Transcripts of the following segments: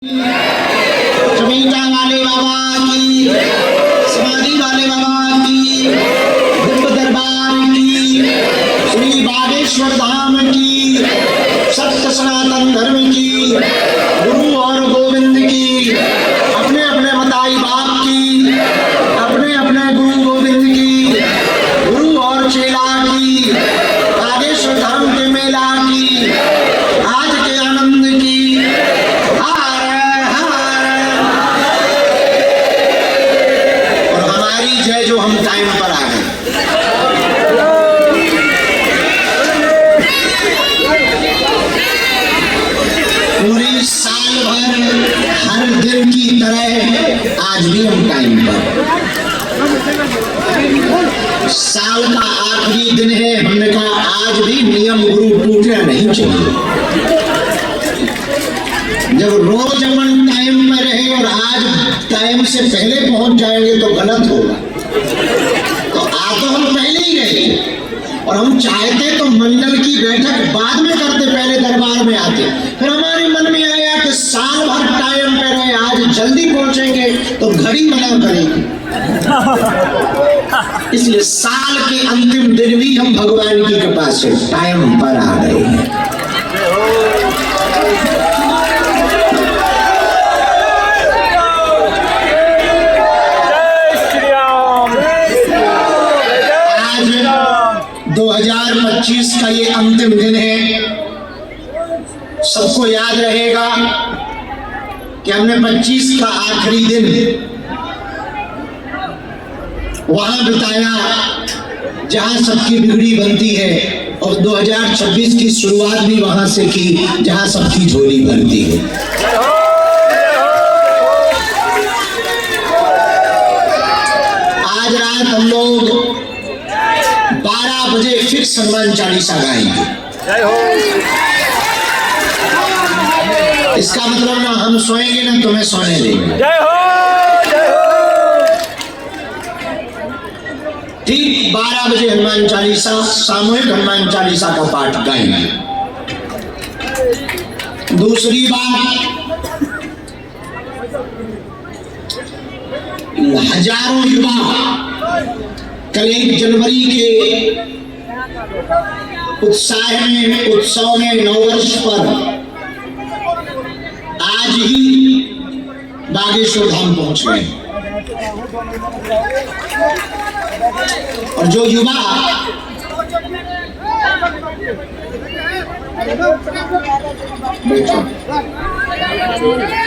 चमेटा वाले बाबा की, समाधि वाले बाबा की, दिव्य दरबार की, श्री बागेश्वर धाम की, सत्य सनातन धर्म की, गुरु और गोविंद की, अपने अपने मताई बाप की, अपने अपने गुरु गोविंद की, गुरु और चेला की, बागेश्वर धाम के मेला की, आज के आनंद की। जय जो हम टाइम पर आ गए। पूरी साल भर हर दिन की तरह आज भी हम टाइम पर। साल का आखिरी दिन है, हमने कहा आज भी नियम गुरु टूटना नहीं चाहिए। जब रोज अपन टाइम में रहे और आज टाइम से पहले पहुंच जाएंगे तो गलत होगा। तो आ तो हम पहले ही गए और हम चाहते तो मंडल की बैठक बाद में करते, पहले दरबार में आते। फिर हमारे मन में आया कि साल भर टाइम पे रहे, आज जल्दी पहुंचेंगे तो घड़ी मना करेंगे। इसलिए साल के अंतिम दिन भी हम भगवान की कृपा से टाइम पर आ गए हैं। आज 2025 का ये अंतिम दिन है। सबको याद रहेगा कि हमने 25 का आखिरी दिन वहां बिताया जहां सबकी बिगड़ी बनती है, और 2026 की शुरुआत भी वहां से की जहां सबकी झोली भरती है। आज रात हम लोग 12 बजे फिक्स हनुमान चालीसा गाएंगे। इसका मतलब ना हम सोएंगे ना तुम्हें सोने देंगे। ठीक 12 बजे हनुमान चालीसा, सामूहिक हनुमान चालीसा का पाठ गाएंगे। दूसरी बात, हजारों युवा कल 1 जनवरी के उत्साह में, उत्सव में, नववर्ष पर आज ही बागेश्वर धाम पहुंच गए। और जो युवा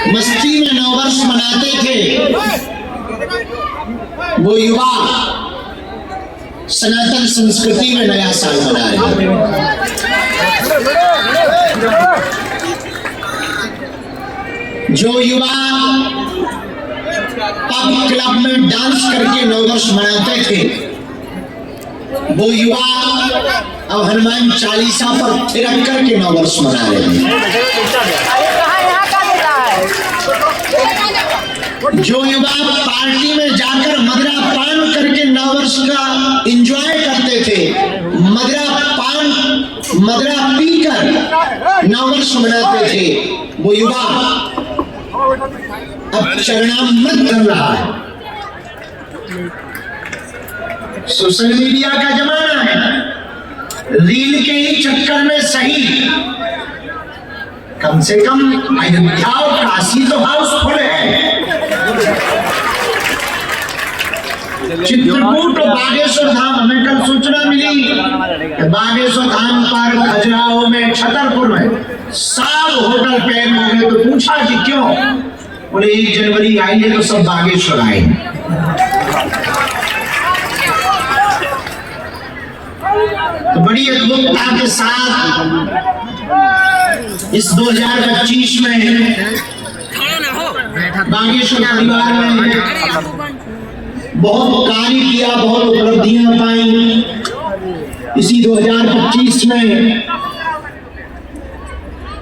मस्ती में नववर्ष मनाते थे, वो युवा सनातन संस्कृति में नया साल मना रहे हैं। जो युवा पब क्लब में डांस करके नववर्ष मनाते थे, वो युवा अब हनुमान चालीसा पर थिरक करके नववर्ष मना रहे हैं। जो युवा पार्टी में जाकर मदिरा पान करके नववर्ष का एंजॉय करते थे, मदिरा पीकर नववर्ष मनाते थे, वो युवा अब चरणामृत कर रहा है। सोशल मीडिया का जमाना है, रील के ही चक्कर में सही, कम से कम अयोध्या और काशी तो हाउसफुल है। चित्रकूट और बागेश्वर धाम, हमें कल सूचना मिली कि बागेश्वर धाम पर खजुराहो में, छतरपुर में सब होटल पैक हो गए। तो पूछा कि क्यों? बोले 1 जनवरी आई है तो सब बागेश्वर आए। तो बड़ी अद्भुतता के साथ इस 2025 में बागेश्वर परिवार ने बहुत कार्य किया, बहुत उपलब्धियां पाई। इसी 2025 में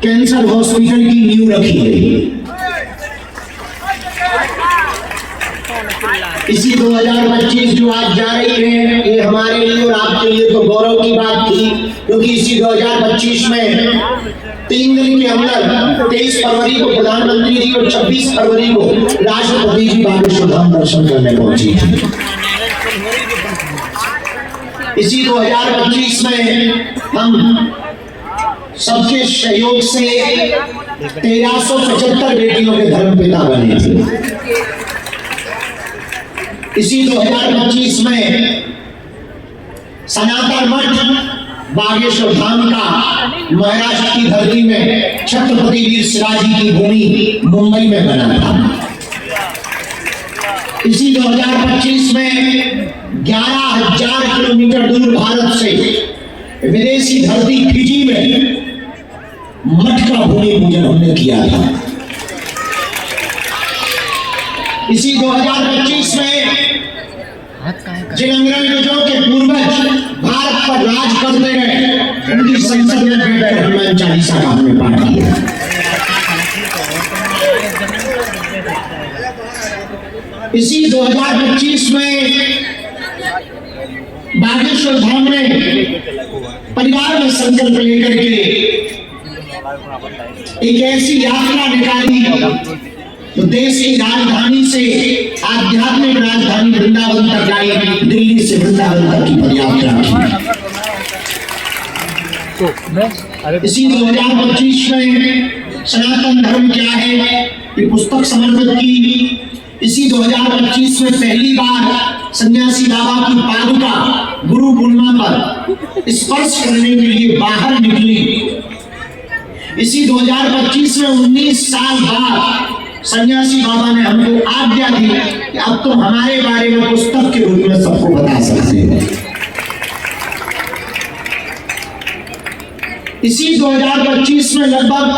कैंसर हॉस्पिटल की नींव रखी गई। इसी 2025 जो आज जा रही है, ये हमारे लिए और आपके लिए तो गौरव की बात थी, क्योंकि इसी 2025 में 3 दिन के अंदर 23 फरवरी को प्रधानमंत्री जी और 26 फरवरी को राष्ट्रपति जी बागेश्वर धाम दर्शन करने पहुंची थी। इसी 2025 में हम सबके सहयोग से 1375 बेटियों के धर्मपिता बने थे। इसी 2025 में सनातन मठ बागेश्वर धाम का महाराष्ट्र की धरती में छत्रपति वीर शिवाजी की भूमि मुंबई में बना था। इसी 2025 में 11,000 किलोमीटर दूर भारत से विदेशी धरती फिजी में मठ का भूमि पूजन हमने किया था। इसी 2025 में जिन अंग्रेजों के पूर्वज भारत पर राज करते रहे उनकी संसद में बैठकर हनुमान चालीसा का हमने पाठ किया। इसी 2025 में बागेश्वर धाम में परिवार में संकल्प लेकर के एक ऐसी यात्रा निकाली तो देश की राजधानी से आध्यात्मिक राजधानी वृंदावन तक जाई, दिल्ली से वृंदावन तक की पदयात्रा की। इसी 2025 में सनातन धर्म क्या है ये पुस्तक समर्पित की। इसी 2025 में पहली बार सन्यासी बाबा की पादुका गुरु पूर्णिमा पर स्पर्श करने के लिए बाहर निकली। इसी 2025 में 19 साल बाद सन्यासी बाबा ने हमको आज्ञा दी कि अब तो हमारे बारे में पुस्तक के रूप में सबको बता सकते हैं। इसी 2025 में लगभग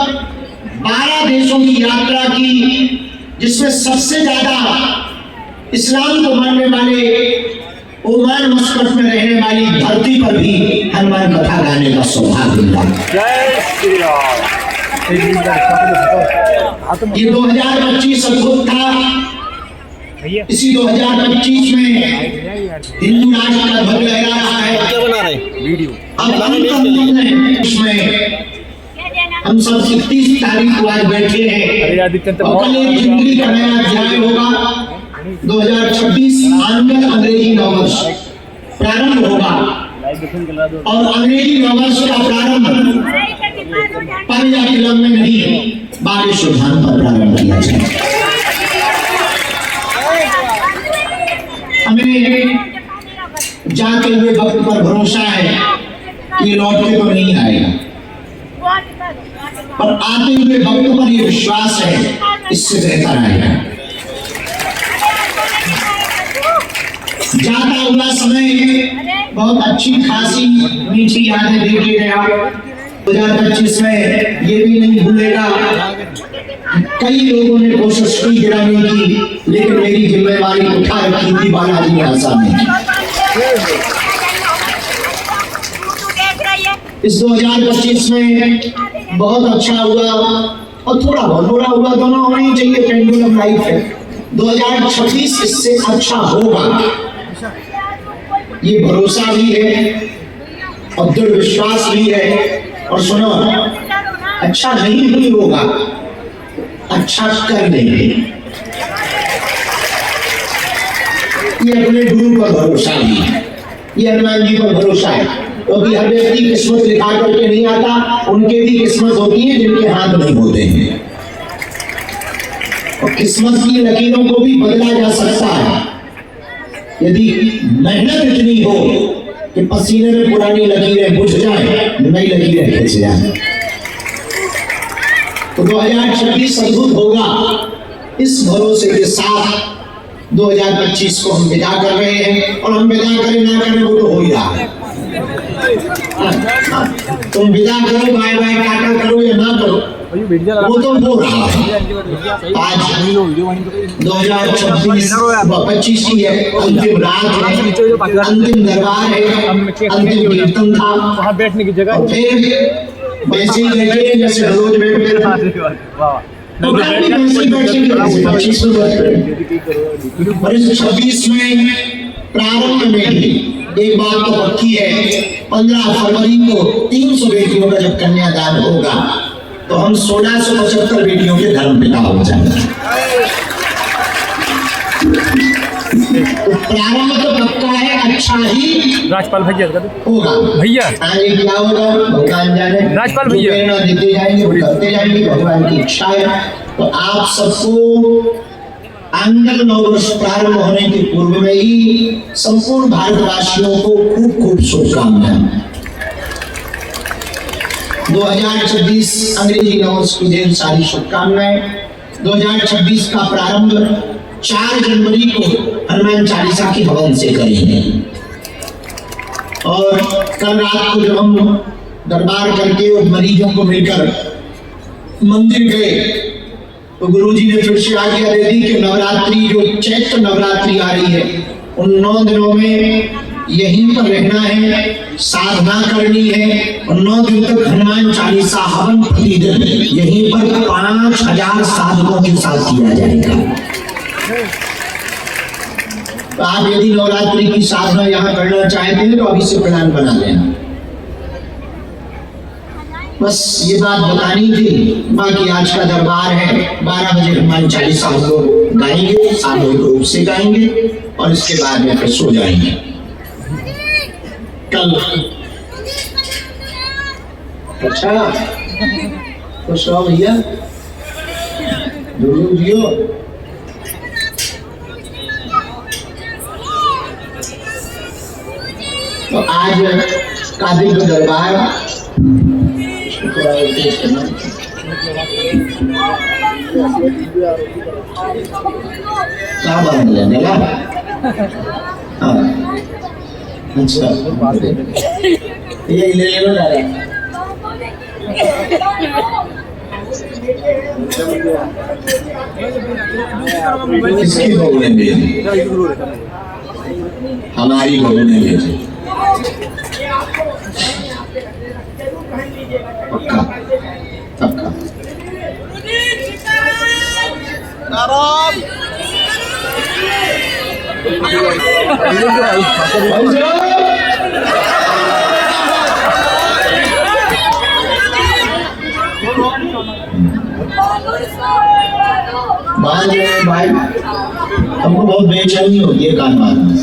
12 देशों की यात्रा की, जिसमें सबसे ज्यादा इस्लाम को मानने वाले ओमान मस्कट में रहने वाली धरती पर भी हनुमान कथा गाने का सौभाग्य मिला। ये 2025 अद्भुत था। इसी 2025 में हिंदू राष्ट्र का ध्वज लहरा रहा है। अब हम सब 31 तारीख को आज बैठे हैं और कल एक जिंदगी का नया अध्याय होगा। 2026 आंग्ल अंग्रेजी नववर्ष प्रारंभ होगा और अंग्रेजी नववर्ष का प्रारंभ पंजाब किला में नहीं बागेश्वर धाम पर प्रारंभ किया जाए। हमें जाते हुए वक्त पर भरोसा है कि ये लौट के तो नहीं आएगा, पर आते हुए वक्त पर ये विश्वास है इससे बेहतर आएगा। जाता हुआ समय बहुत अच्छी खासी मीठी यादें देके गया। 2025 में ये भी नहीं भूलेगा, कई लोगों ने कोशिश की गिराने की, लेकिन मेरी जिम्मेवारी उठा रखी थी बालाजी आशा में। इस 2025 में बहुत अच्छा हुआ और थोड़ा बहुत बुरा हुआ, दोनों होना ही चाहिए, पेंडुलम लाइफ है। 2026 इससे अच्छा होगा ये भरोसा भी है और दृढ़ विश्वास भी है। और सुनो, अच्छा नहीं भी होगा, अच्छा कर देंगे, ये अपने गुरु पर भरोसा भी है, ये हनुमान जी पर भरोसा है। क्योंकि हर व्यक्ति किस्मत लिखा करके नहीं आता, उनके भी किस्मत होती है जिनके हाथ नहीं होते हैं। और किस्मत की लकीरों को भी बदला जा सकता है यदि मेहनत इतनी हो कि पसीने में पुरानी लकीरें बुझ जाए, नई लकीरें खिंच जाए। तो 2026 अद्भुत होगा। इस भरोसे के साथ 2025 को हम विदा कर रहे हैं, और हम विदा करें ना करें वो तो हो ही रहा है। तुम विदा करो, बाय बाय टाटा करो या ना करो, वो तो हो रहा है। आज 2026 की है, अंतिम रात है, अंतिम दरबार है, अंतिम कीर्तन था। बैठने की जगह फिर वैसे ही बैठे जैसे रोज बैठते थे। और इस 26 में प्रारंभ में ही एक बात तो पक्की है, 15 फरवरी को 300 बेटियों का जब कन्यादान होगा तो हम 1675 बेटियों के धर्म पिता हो जाएंगे। तो प्रारंभ तो पक्का है, अच्छा ही राजपाल भैया होगा। भैया आगे क्या होगा भगवान जाने। राजपाल भैया प्रेरणा देते जाएंगे, करते जाएंगे, भगवान की इच्छा है। तो आप सबको आंगन नववर्ष प्रारंभ होने के पूर्व में ही संपूर्ण भारतवासियों को खूब खूब शुभकामनाएं। 2026 अंग्रेजी नववर्ष की ढेर सारी शुभकामनाएं। 2026 का प्रारंभ 4 जनवरी को हनुमान चालीसा के हवन से करेंगे। और कल रात को जब हम दरबार करके और मरीजों को मिलकर मंदिर गए तो गुरुजी ने फिर से आज्ञा दे दी कि नवरात्रि जो चैत्र नवरात्रि आ रही है उन 9 दिनों में यहीं पर रहना है, साधना करनी है और 9 दिन तक हनुमान चालीसा हवन प्रतिदिन यहीं पर 5000 साधकों के साथ किया जाएगा। तो आप यदि नवरात्रि की साधना यहाँ करना चाहते हैं तो अभी से प्लान बना लेना। बस ये बात बतानी थी। बाकी आज का दरबार है, 12 बजे हनुमान चालीसा हम लोग गाएंगे, सामूहिक रूप से गाएंगे और इसके बाद में फिर सो जाएंगे। कल अच्छा खुश रहो भैया, जियो। तो आज का दिन का दरबार क्या बात है? हाँ अच्छा ये ले लो डाले। किसकी बहू ने भेजी? हमारी बहू ने भेजी। पक्का पक्का। भाई हमको बहुत बेचैनी होती है कान मारने।